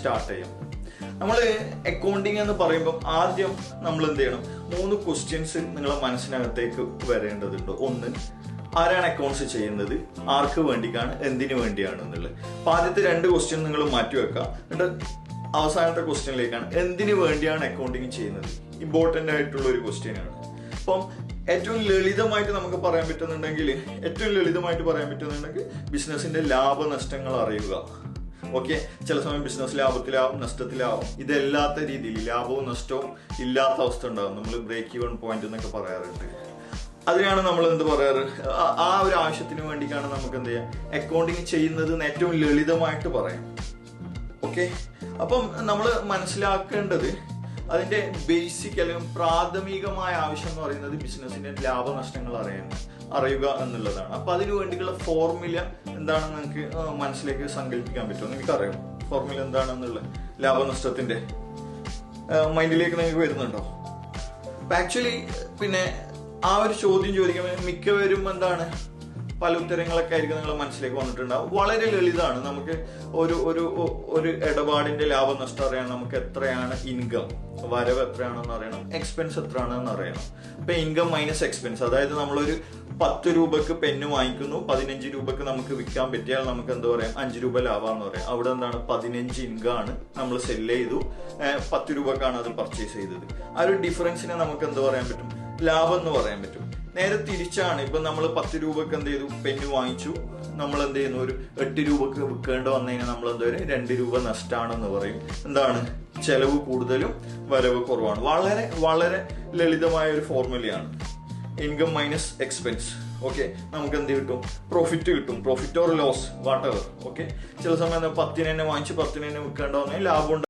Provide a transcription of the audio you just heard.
Start ചെയ്യാം. നമ്മൾ accounting എന്ന് പറയുമ്പോൾ ആദ്യം നമ്മൾ എന്ത് ചെയ്യണം, 3 ക്വസ്റ്റ്യൻസ് നിങ്ങളെ മനസ്സിനകത്തേക്ക് വരേണ്ടതുണ്ട്. ഒന്ന്, ആരാണ് അക്കൗണ്ട്സ് ചെയ്യുന്നത്, ആർക്ക് വേണ്ടിക്കാണ്, എന്തിനു വേണ്ടിയാണ് എന്നുള്ളത്. അപ്പൊ ആദ്യത്തെ 2 ക്വസ്റ്റ്യൻ നിങ്ങൾ മാറ്റിവെക്കാം. എന്നിട്ട് അവസാനത്തെ ക്വസ്റ്റ്യനിലേക്കാണ് എന്തിനു വേണ്ടിയാണ് അക്കൗണ്ടിങ് ചെയ്യുന്നത്. ഇമ്പോർട്ടൻ്റ് ആയിട്ടുള്ള ഒരു ക്വസ്റ്റ്യൻ ആണ്. അപ്പം ഏറ്റവും ലളിതമായിട്ട് നമുക്ക് പറയാൻ പറ്റുന്നുണ്ടെങ്കിൽ ബിസിനസിന്റെ ലാഭനഷ്ടങ്ങൾ അറിയുക. ഓക്കെ, ചില സമയം ബിസിനസ് ലാഭത്തിലാവും, നഷ്ടത്തിലാവും. ഇതല്ലാത്ത രീതിയിൽ ലാഭവും നഷ്ടവും ഇല്ലാത്ത അവസ്ഥ ഉണ്ടാകും. നമ്മൾ ബ്രേക്ക് ഈവൺ പോയിന്റ് എന്നൊക്കെ പറയാറുണ്ട്. അതിനാണ് നമ്മൾ എന്ത് പറയാറ്, ആ ഒരു ആവശ്യത്തിന് വേണ്ടിയിട്ടാണ് നമുക്ക് എന്ത് ചെയ്യാം അക്കൗണ്ടിങ് ചെയ്യുന്നത് എന്ന് ഏറ്റവും ലളിതമായിട്ട് പറയാം. ഓക്കെ, അപ്പം നമ്മൾ മനസ്സിലാക്കേണ്ടത് അതിന്റെ ബേസിക് അല്ലെങ്കിൽ പ്രാഥമികമായ ആവശ്യം എന്ന് പറയുന്നത് ബിസിനസിന്റെ ലാഭനഷ്ടങ്ങൾ അറിയുക എന്നുള്ളതാണ്. അപ്പൊ അതിനു വേണ്ടിയിട്ടുള്ള ഫോർമുല എന്താണെന്ന് നിങ്ങൾക്ക് മനസ്സിലേക്ക് സങ്കല്പിക്കാൻ പറ്റുമോ? നിങ്ങൾക്കറിയാം ഫോർമുല എന്താണെന്നുള്ളത്? ലാഭനഷ്ടത്തിന്റെ മൈൻഡിലേക്ക് നിങ്ങൾക്ക് വരുന്നുണ്ടോ? ആക്ച്വലി പിന്നെ ആ ഒരു ചോദ്യം ചോദിക്കുമ്പോൾ മിക്കവരും എന്താണ് പല ഉത്തരങ്ങളൊക്കെ ആയിരിക്കും നിങ്ങളെ മനസ്സിലേക്ക് വന്നിട്ടുണ്ടാവും. വളരെ ലളിതമാണ്. നമുക്ക് ഒരു ഇടപാടിന്റെ ലാഭനഷ്ടം അറിയണം, നമുക്ക് എത്രയാണ് ഇൻകം, വരവ് എത്രയാണെന്ന് അറിയണം, എക്സ്പെൻസ് എത്രയാണെന്ന് അറിയണം. ഇപ്പൊ ഇൻകം മൈനസ് എക്സ്പെൻസ്, അതായത് നമ്മളൊരു 10 രൂപക്ക് പെന്ന് വാങ്ങിക്കുന്നു, 15 രൂപക്ക് നമുക്ക് വിൽക്കാൻ പറ്റിയാൽ നമുക്ക് എന്താ പറയാം, 5 രൂപ ലാഭമെന്ന് പറയാം. അവിടെ എന്താണ് 15 ഇൻകം ആണ് നമ്മൾ സെല് ചെയ്തു, 10 രൂപക്കാണ് അത് പർച്ചേസ് ചെയ്തത്. ആ ഒരു ഡിഫറൻസിനെ നമുക്ക് എന്താ പറയാൻ പറ്റും, ലാഭം എന്ന് പറയാൻ പറ്റും. നേരെ തിരിച്ചാണ്, ഇപ്പൊ നമ്മൾ 10 രൂപക്ക് എന്ത് ചെയ്തു, പെന്ന് വാങ്ങിച്ചു, നമ്മൾ എന്ത് ചെയ്യുന്നു, ഒരു 8 രൂപക്ക് വിൽക്കേണ്ട വന്നു കഴിഞ്ഞാൽ നമ്മൾ എന്താ പറയുക, 2 രൂപ നഷ്ടമാണെന്ന് പറയും. എന്താണ്, ചെലവ് കൂടുതലും വരവ് കുറവാണ്. വളരെ വളരെ ലളിതമായ ഒരു ഫോർമുലയാണ് ഇൻകം മൈനസ് എക്സ്പെൻസ്. ഓക്കെ, നമുക്ക് എന്ത് കിട്ടും, പ്രോഫിറ്റ് കിട്ടും, profit or loss whatever. Okay, ചില സമയം 10 തന്നെ വാങ്ങിച്ച് 10 തന്നെ വിൽക്കേണ്ട വന്നാൽ ലാഭം